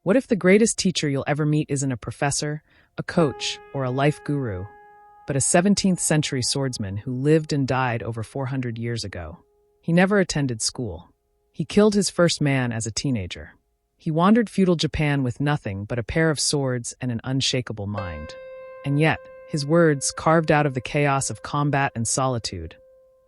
What if the greatest teacher you'll ever meet isn't a professor, a coach, or a life guru, but a 17th century swordsman who lived and died over 400 years ago? He never attended school. He killed his first man as a teenager. He wandered feudal Japan with nothing but a pair of swords and an unshakable mind. And yet, his words, carved out of the chaos of combat and solitude,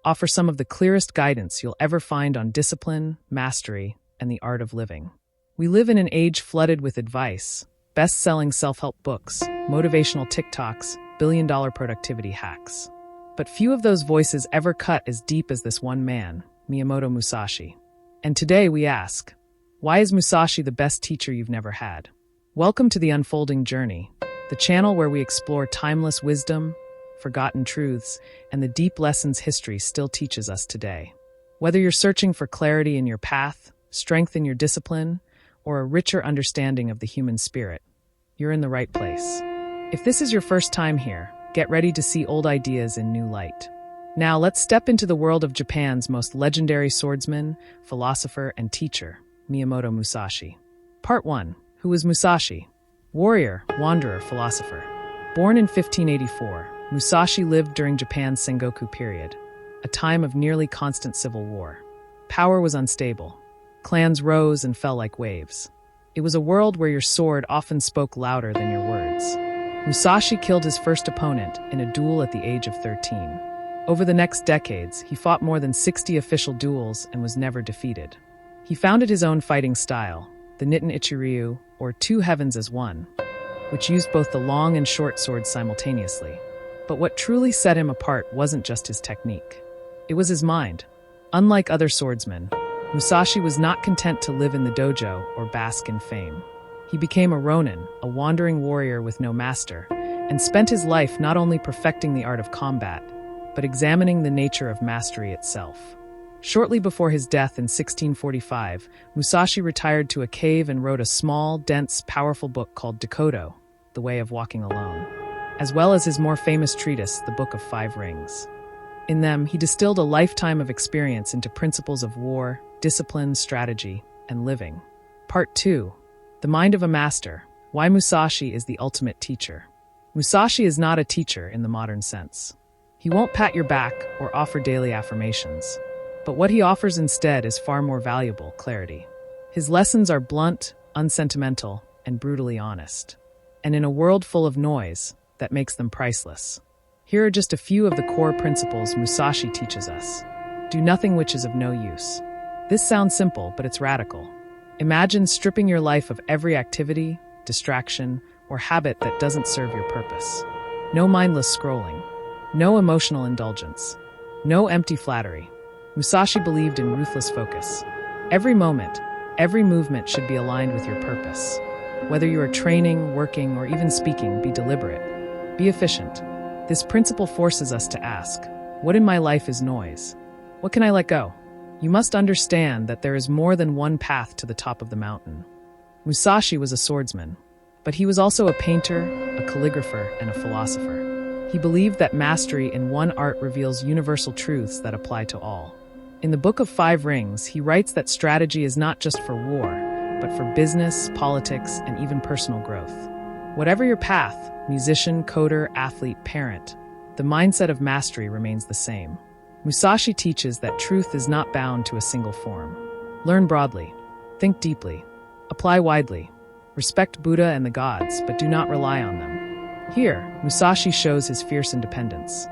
offer some of the clearest guidance you'll ever find on discipline, mastery, and the art of living. We live in an age flooded with advice, best-selling self-help books, motivational TikToks, billion-dollar productivity hacks. But few of those voices ever cut as deep as this one man, Miyamoto Musashi. And today we ask, why is Musashi the best teacher you've never had? Welcome to The Unfolding Journey, the channel where we explore timeless wisdom, forgotten truths, and the deep lessons history still teaches us today. Whether you're searching for clarity in your path, strength in your discipline, or a richer understanding of the human spirit, you're in the right place. If this is your first time here, get ready to see old ideas in new light. Now let's step into the world of Japan's most legendary swordsman, philosopher, and teacher, Miyamoto Musashi. Part 1. Who is Musashi? Warrior, wanderer, philosopher. Born in 1584, Musashi lived during Japan's Sengoku period, a time of nearly constant civil war. Power was unstable. Clans rose and fell like waves. It was a world where your sword often spoke louder than your words. Musashi killed his first opponent in a duel at the age of 13. Over the next decades, he fought more than 60 official duels and was never defeated. He founded his own fighting style, the Nitten Ichiryu, or two heavens as one, which used both the long and short swords simultaneously. But what truly set him apart wasn't just his technique. It was his mind. Unlike other swordsmen, Musashi was not content to live in the dojo or bask in fame. He became a ronin, a wandering warrior with no master, and spent his life not only perfecting the art of combat, but examining the nature of mastery itself. Shortly before his death in 1645, Musashi retired to a cave and wrote a small, dense, powerful book called Dokkodo, The Way of Walking Alone, as well as his more famous treatise, the Book of Five Rings. In them, he distilled a lifetime of experience into principles of war, discipline, strategy, and living. Part 2. The Mind of a Master. Why Musashi is the ultimate teacher. Musashi is not a teacher in the modern sense. He won't pat your back or offer daily affirmations. But what he offers instead is far more valuable: clarity. His lessons are blunt, unsentimental, and brutally honest. And in a world full of noise, that makes them priceless. Here are just a few of the core principles Musashi teaches us. Do nothing which is of no use. This sounds simple, but it's radical. Imagine stripping your life of every activity, distraction, or habit that doesn't serve your purpose. No mindless scrolling. No emotional indulgence. No empty flattery. Musashi believed in ruthless focus. Every moment, every movement should be aligned with your purpose. Whether you are training, working, or even speaking, be deliberate. Be efficient. This principle forces us to ask, what in my life is noise? What can I let go? You must understand that there is more than one path to the top of the mountain. Musashi was a swordsman, but he was also a painter, a calligrapher, and a philosopher. He believed that mastery in one art reveals universal truths that apply to all. In the Book of Five Rings, he writes that strategy is not just for war, but for business, politics, and even personal growth. Whatever your path, musician, coder, athlete, parent, the mindset of mastery remains the same. Musashi teaches that truth is not bound to a single form. Learn broadly, think deeply, apply widely, respect Buddha and the gods, but do not rely on them. Here, Musashi shows his fierce independence.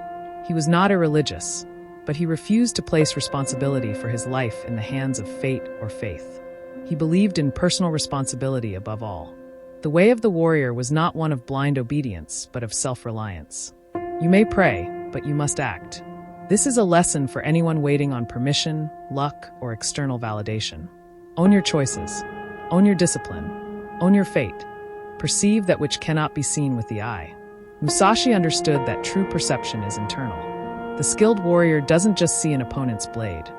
He was not irreligious, but he refused to place responsibility for his life in the hands of fate or faith. He believed in personal responsibility above all. The way of the warrior was not one of blind obedience, but of self-reliance. You may pray, but you must act. This is a lesson for anyone waiting on permission, luck, or external validation. Own your choices. Own your discipline. Own your fate. Perceive that which cannot be seen with the eye. Musashi understood that true perception is internal. The skilled warrior doesn't just see an opponent's blade.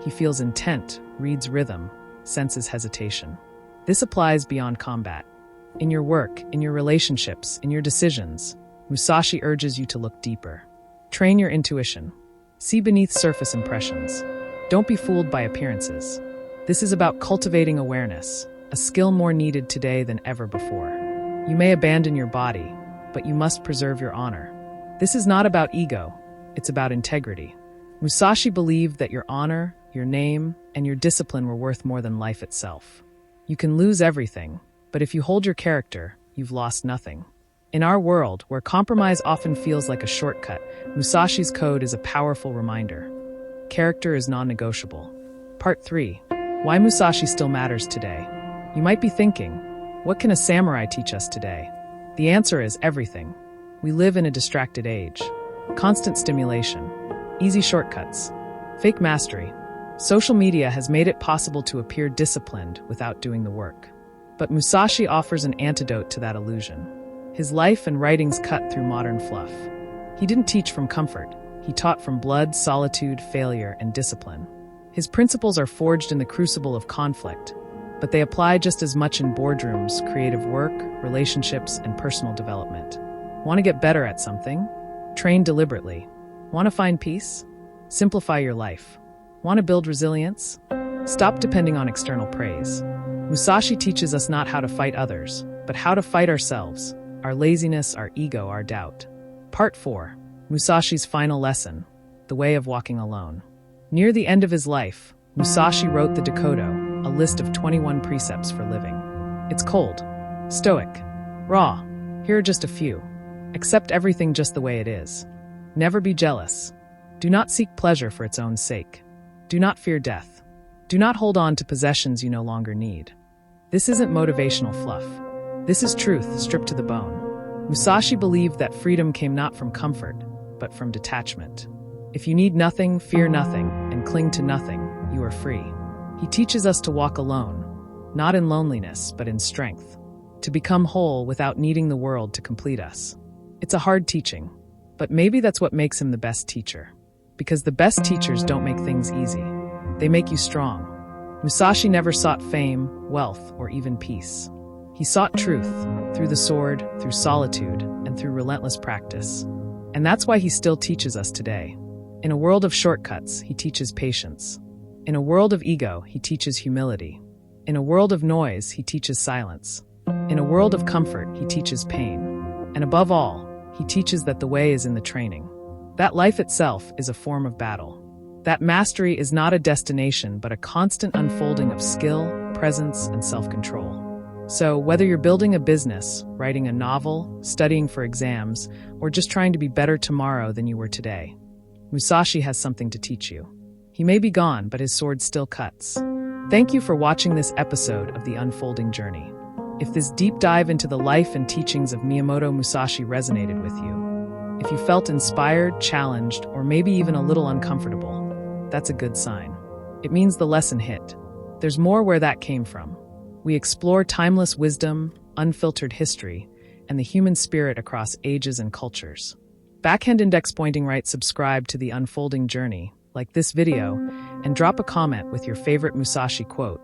He feels intent, reads rhythm, senses hesitation. This applies beyond combat. In your work, in your relationships, in your decisions, Musashi urges you to look deeper. Train your intuition. See beneath surface impressions. Don't be fooled by appearances. This is about cultivating awareness, a skill more needed today than ever before. You may abandon your body, but you must preserve your honor. This is not about ego, it's about integrity. Musashi believed that your honor, your name, and your discipline were worth more than life itself. You can lose everything, but if you hold your character, you've lost nothing. In our world, where compromise often feels like a shortcut, Musashi's code is a powerful reminder. Character is non-negotiable. Part 3. Why Musashi still matters today. You might be thinking, what can a samurai teach us today? The answer is everything. We live in a distracted age. Constant stimulation, easy shortcuts, fake mastery. Social media has made it possible to appear disciplined without doing the work. But Musashi offers an antidote to that illusion. His life and writings cut through modern fluff. He didn't teach from comfort. He taught from blood, solitude, failure, and discipline. His principles are forged in the crucible of conflict, but they apply just as much in boardrooms, creative work, relationships, and personal development. Want to get better at something? Train deliberately. Want to find peace? Simplify your life. Want to build resilience? Stop depending on external praise. Musashi teaches us not how to fight others, but how to fight ourselves, our laziness, our ego, our doubt. Part 4. Musashi's final lesson, the way of walking alone. Near the end of his life, Musashi wrote the Dokkodo, a list of 21 precepts for living. It's cold, stoic, raw. Here are just a few. Accept everything just the way it is. Never be jealous. Do not seek pleasure for its own sake. Do not fear death. Do not hold on to possessions you no longer need. This isn't motivational fluff. This is truth stripped to the bone. Musashi believed that freedom came not from comfort, but from detachment. If you need nothing, fear nothing, and cling to nothing, you are free. He teaches us to walk alone, not in loneliness, but in strength. To become whole without needing the world to complete us. It's a hard teaching, but maybe that's what makes him the best teacher. Because the best teachers don't make things easy. They make you strong. Musashi never sought fame, wealth, or even peace. He sought truth, through the sword, through solitude, and through relentless practice. And that's why he still teaches us today. In a world of shortcuts, he teaches patience. In a world of ego, he teaches humility. In a world of noise, he teaches silence. In a world of comfort, he teaches pain. And above all, he teaches that the way is in the training. That life itself is a form of battle. That mastery is not a destination, but a constant unfolding of skill, presence, and self-control. So, whether you're building a business, writing a novel, studying for exams, or just trying to be better tomorrow than you were today, Musashi has something to teach you. He may be gone, but his sword still cuts. Thank you for watching this episode of The Unfolding Journey. If this deep dive into the life and teachings of Miyamoto Musashi resonated with you, if you felt inspired, challenged, or maybe even a little uncomfortable, that's a good sign. It means the lesson hit. There's more where that came from. We explore timeless wisdom, unfiltered history, and the human spirit across ages and cultures. Backhand index pointing right, subscribe to The Unfolding Journey, like this video, and drop a comment with your favorite Musashi quote,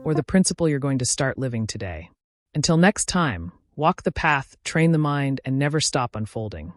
or the principle you're going to start living today. Until next time, walk the path, train the mind, and never stop unfolding.